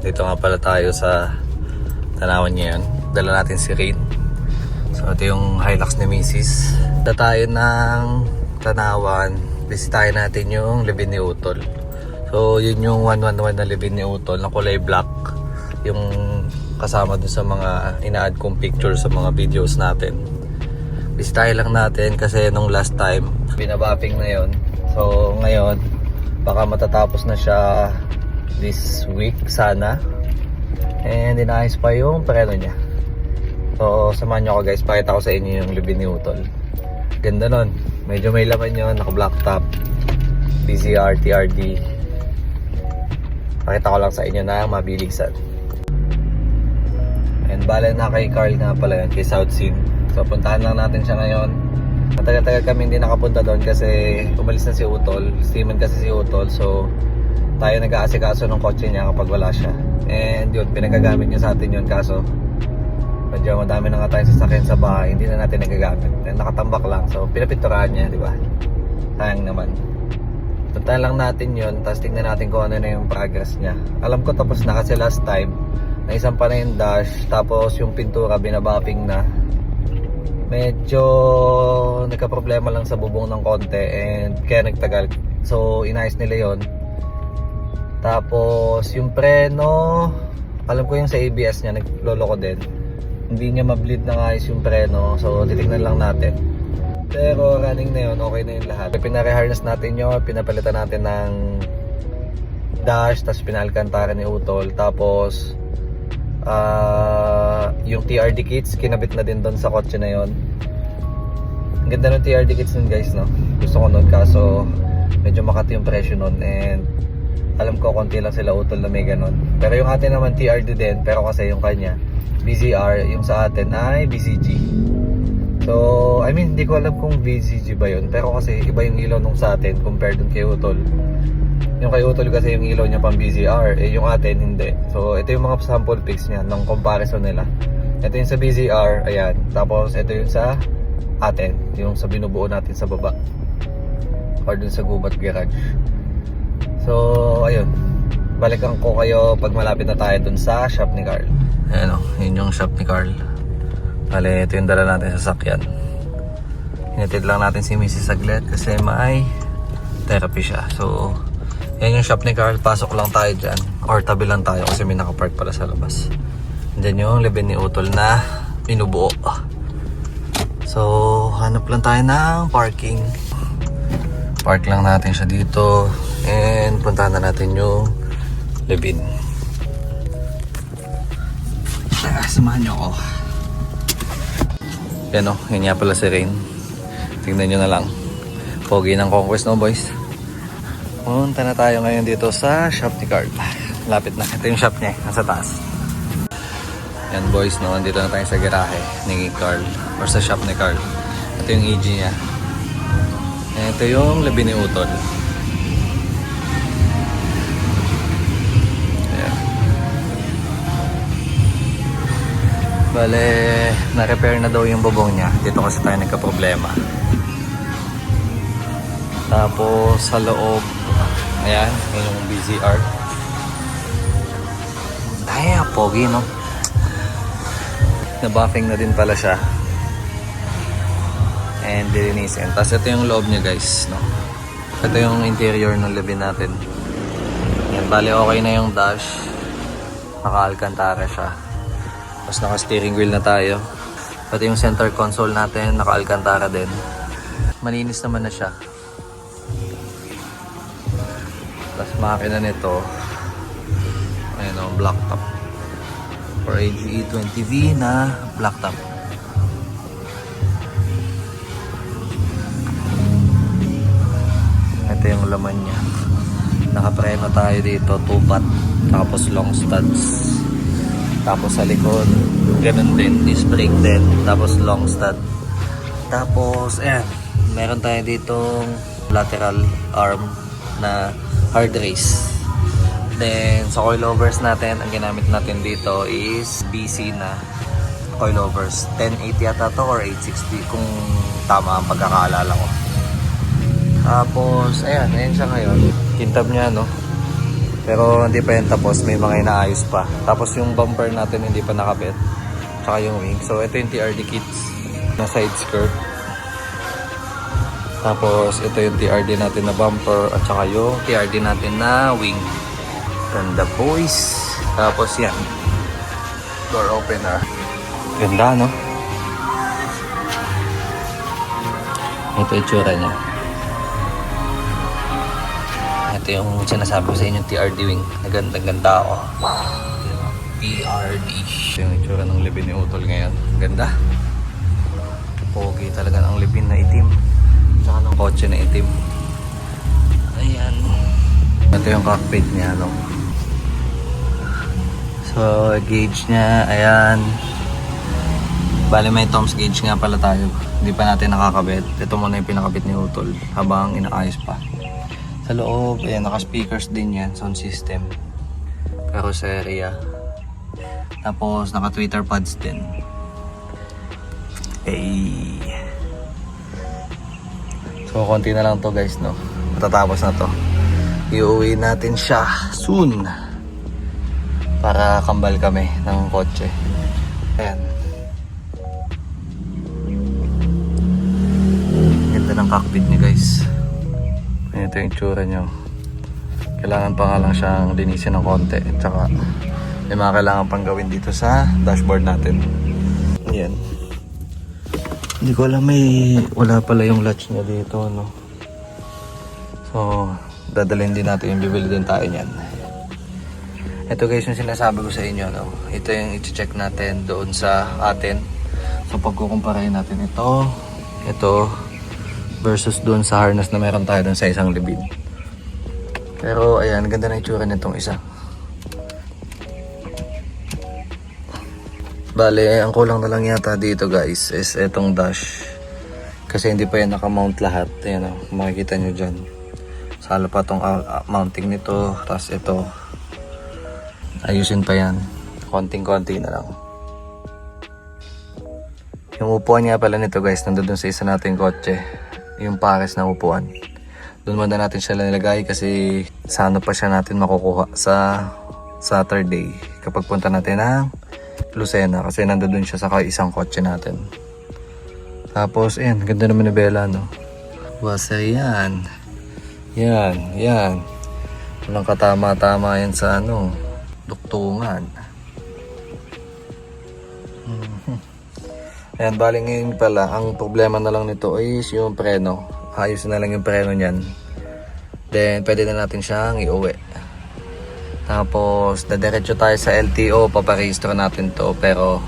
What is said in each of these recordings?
Dito nga pala tayo sa Tanawan ngayon. Dala natin si Rain. So ito yung Hilux ni Mrs. Dala tayo ng Tanawan. Bisitahin natin yung Libin ni Utol. So yun yung 111 na Libin ni Utol na kulay black. Yung kasama dun sa mga ina-add kong pictures sa mga videos natin. Bisitahin lang natin kasi nung last time binabapping na yon. So ngayon baka matatapos na siya this week sana. And inayos pa yung preno niya. So samahan nyo ako guys, pakita ko sa inyo yung Libin ni Utol. Ganda nun, medyo may laman yun, naka black top, BZR, TRD. Pakita ko lang sa inyo na mabilisan. And bale na kay Carl nga pala yun, kay South Scene. So puntahan lang natin siya ngayon. Matagal-tagal kami hindi nakapunta doon kasi umalis na si Utol. Steaman kasi si Utol. So tayo nag-aasikaso ng kotse niya kapag wala siya. And yun, pinagagamit niya sa atin yun. Kaso medyo madami na nga tayong sasakyan sa bahay, hindi na natin nagagamit. And nakatambak lang. So pinapinturahan niya, di ba? Sayang naman. Puntahan lang natin yun. Tapos tignan natin kung ano na yung progress niya. Alam ko tapos na kasi last time naisang pa na yung dash. Tapos yung pintura binabapping na. Medyo nagka-problema lang sa bubong ng konti and kaya nagtagal. So inayos nila yon. Tapos yung preno, alam ko yung sa ABS niya nagloloko din. Hindi niya ma-bleed na ayos yung preno. So titignan lang natin. Pero running na yun, okay na yung lahat. Pinareharness natin yun, pinapalitan natin ng dash, tapos pinalkantara ni Utol. Tapos yung TRD kits kinabit na din doon sa kotse na yon. Ang ganda ng TRD kits nun guys, no? Gusto ko nun kaso medyo makati yung presyo nun. And alam ko konti lang sila Utol na may ganun. Pero yung atin naman TRD din, pero kasi yung kanya BZR, yung sa atin ay BCG. So I mean hindi ko alam kung BCG ba yun, pero kasi iba yung ilaw nung sa atin compared dun kay Utol. Yung kay Utol kasi yung ilaw niya pang BZR, eh yung atin hindi. So ito yung mga sample pics niya ng comparison nila. Ito yung sa BZR, ayan. Tapos ito yung sa atin, yung sa binubuo natin sa baba or dun sa gubat garage. So ayun, balikan ko kayo pag malapit na tayo dun sa shop ni Carl. Ayan o, yun yung shop ni Carl. Bale, ito yung dala natin sa sakyan. Hinatid lang natin si Mrs. saglit kasi may therapy siya. So yan yung shop ni Carl, pasok lang tayo dyan or tabi lang tayo kasi may nakapark pala sa labas. Dyan yung Libin ni Utol na binubuo. So hanap lang tayo ng parking. Park lang natin siya dito and puntahan na natin yung Libin. Samahan nyo ako. Yan o, yun nga pala si Rain. Tingnan nyo na lang. Pogi ng Conquest, no boys? Punta na tayo ngayon dito sa shop ni Carl. Lapit na. Ito yung shop niya, nasa taas. Yan boys, no? Andito na tayo sa garahe ni Carl. Or sa shop ni Carl. Ito yung EG niya. And ito yung Libin ni Utol. Ayan. Bale, na-repair na daw yung bubong niya. Dito kasi tayo nagka-problema. Tapos sa loob, ayan, yung BZR. Ay, pogi, no? Nabuffing na din pala siya. And dilinisin. Tapos ito yung loob niya guys, no? Ito yung interior ng Libin natin. Yan, bali okay na yung dash. Naka-alcantara siya. Tapos naka-steering wheel na tayo. Pati yung center console natin, naka-alcantara din. Malinis naman na siya. Tapos makina nito, ayun o, black top. For AGE 20V na black top. Ito yung laman niya. Nakapreno tayo dito, 2-pot. Tapos long studs. Tapos sa likod, ganun din, disc brake din. Tapos long stud. Tapos, ayan, meron tayo ditong lateral arm na hard race. Then sa coilovers natin, ang ginamit natin dito is BC na coilovers. 1080 yata to or 860 kung tama ang pagkakaalala ko. Tapos ayan siya ngayon. Kintab niya, no? Pero hindi pa yan tapos, may mga inaayos pa. Tapos yung bumper natin hindi pa nakabit. Tsaka yung wing. So ito yung TRD kits na side skirt. Tapos ito yung TRD natin na bumper at saka yung TRD natin na wing. Ganda boys. Tapos yan. Door opener. Ganda no? Ito yung tsura niya. Ito yung sinasabi ko sa inyo TRD wing. Naganda ako. TRD. Ito yung itsura ng libin ni Utol ngayon. Ganda. Pogi talaga ang libin na itim. Tsaka ng kotse na itim. Ayan. Ito yung cockpit niya, no? So, gauge niya, ayan. Bali may Tom's gauge nga pala tayo. Hindi pa natin nakakabit. Ito muna yung pinakabit ni Utol habang inaayos pa. Sa loob, ayan, naka-speakers din yan, sound system. Carrosseria. Tapos, naka-tweeter pads din. Hey. So, konti na lang to guys, no? Matatapos na to. Iuwi natin siya soon. Para kambal kami ng kotse. Ayan. Ganda ng cockpit niya guys. Ito yung tsura nyo. Kailangan pa nga lang siyang linisin ng konti. Tsaka may mga kailangan pang gawin dito sa dashboard natin. Ayan. Hindi ko alam, wala pala yung latch niya dito, no? So, dadalhin din natin yung bibili din tayo niyan. Ito guys yung sinasabi ko sa inyo, no? Ito yung i-check natin doon sa atin. So, pagkukumparahin natin ito versus doon sa harness na meron tayo doon sa isang libid. Pero, ayan, ganda na itsura nitong isa. Bale, ang kulang na lang yata dito guys is etong dash. Kasi hindi pa yan nakamount lahat. Ayan o, makikita nyo dyan. Salo pa tong mounting nito. Tapos ito. Ayusin pa yan. Konting-konti na lang. Yung upuan nga pala nito guys, nandun sa isa nating kotse. Yung pares na upuan. Doon muna natin siya nilagay kasi sa ano pa siya natin makukuha sa Saturday. Kapag punta natin ng Lucena kasi nandoon siya sa isang kotse natin. Tapos ayan, ganda naman ni Bella, no? Basta yan. Yan. Walang katama-tama yan sa ano, duktungan. Ayan, bali ngayon pala, ang problema na lang nito is yung preno. Ayusin na lang yung preno niyan. Then, pwede na natin siyang iuwi. Tapos, dadiretso tayo sa LTO, paparehistro natin to. Pero,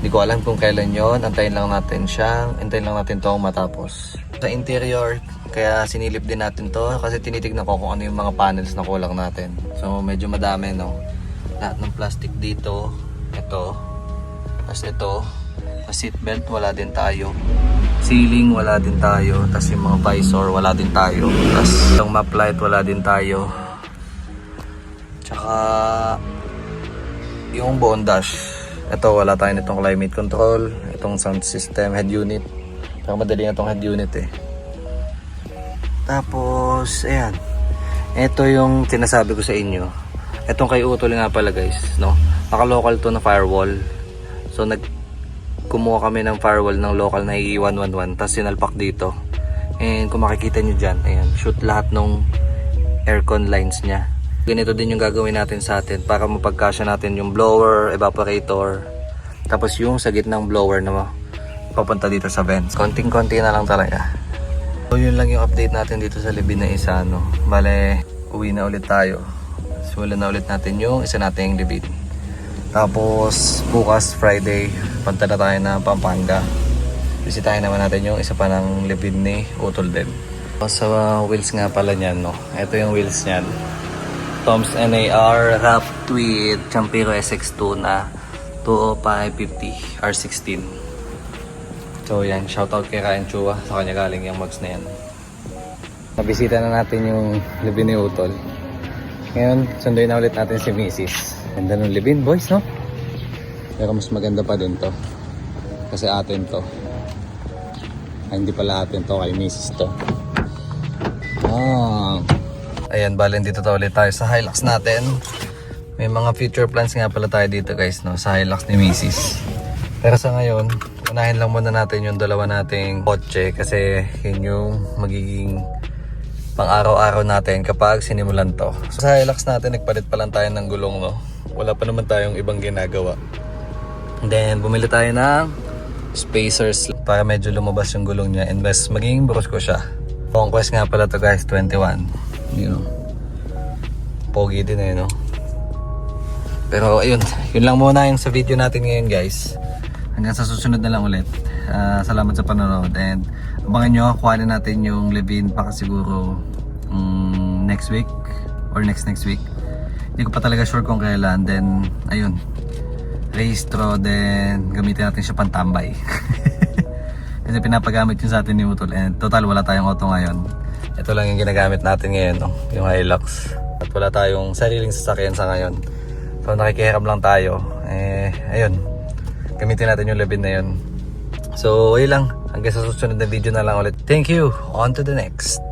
hindi ko alam kung kailan yon. Antayin lang natin to matapos. Sa interior, kaya sinilip din natin to. Kasi tinitignan ko kung ano yung mga panels na kulang natin. So, medyo madami, no? Lahat ng plastic dito. Ito. Tapos ito. Sa seatbelt, wala din tayo. Ceiling, wala din tayo. Tapos yung mga visor, wala din tayo. Tapos yung map light, wala din tayo. Tsaka yung buong dash. Ito, wala tayo nitong climate control. Itong sound system, head unit. Pero madali na itong head unit eh. Tapos, ayan. Ito yung sinasabi ko sa inyo. Itong kay Utol nga pala guys, no? Naka-local to na firewall. So, kumuha kami ng firewall ng local na E111. Tapos sinalpak dito. And kung makikita nyo dyan, ayan, shoot lahat ng aircon lines niya. Ganito din yung gagawin natin sa atin para mapagkasya natin yung blower, evaporator, tapos yung sa gitnang blower na papunta dito sa vents. Konting-konti na lang talaga. So yun lang yung update natin dito sa libid na isa, no? Bale, uwi na ulit tayo. Simulan na ulit natin yung isa nating libid. Tapos bukas Friday, punta na tayo ng Pampanga. Bisitahin naman natin yung isa pa ng libid ni Utol din. Sa wheels nga pala niyan, no? Ito yung wheels niyan. Tom's NAR Rap Tweed Champiro SX2 na 20550 R16. So yan, shoutout kay Ryan Chua, sa kanya galing yung mugs na yan. Nabisita na natin yung libin ni Utol. Ngayon, sunduin na ulit natin si Mrs. Ganda ng libin boys, no? Pero mas maganda pa din to kasi atin to. Ay, hindi pala atin to, kay Mrs. to. Ayan, bali dito ulit tayo sa Hilux natin. May mga future plans nga pala tayo dito guys, no, sa Hilux ni Macy's. Pero sa ngayon, unahin lang muna natin yung dalawa nating kotse kasi yun yung magiging pang araw-araw natin kapag sinimulan to. So, sa Hilux natin, nagpalit pa lang tayo ng gulong, no? Wala pa naman tayong ibang ginagawa. And then, bumili tayo ng spacers para medyo lumabas yung gulong niya and mas maging brusko siya. Conquest nga pala to guys, 21. You know, pogi din eh, no? Pero ayun, yun lang muna yung sa video natin ngayon guys. Hanggang sa susunod na lang ulit. Salamat sa panonood and abangan nyo, kuhanin natin yung Levin baka siguro next week or next week. Hindi ko pa talaga sure kung kailan. Then ayun, rehistro, then gamitin natin siya pantambay. Kasi pinapagamit yun sa atin ni Utol and total wala tayong auto ngayon. Ito lang yung ginagamit natin ngayon, no? Yung Hilux. At wala tayong sariling sasakyan sa ngayon. So nakikihiram lang tayo. Ayun, gamitin natin yung Levin na yun. So ayun lang, hanggang sa susunod na video na lang ulit. Thank you, on to the next.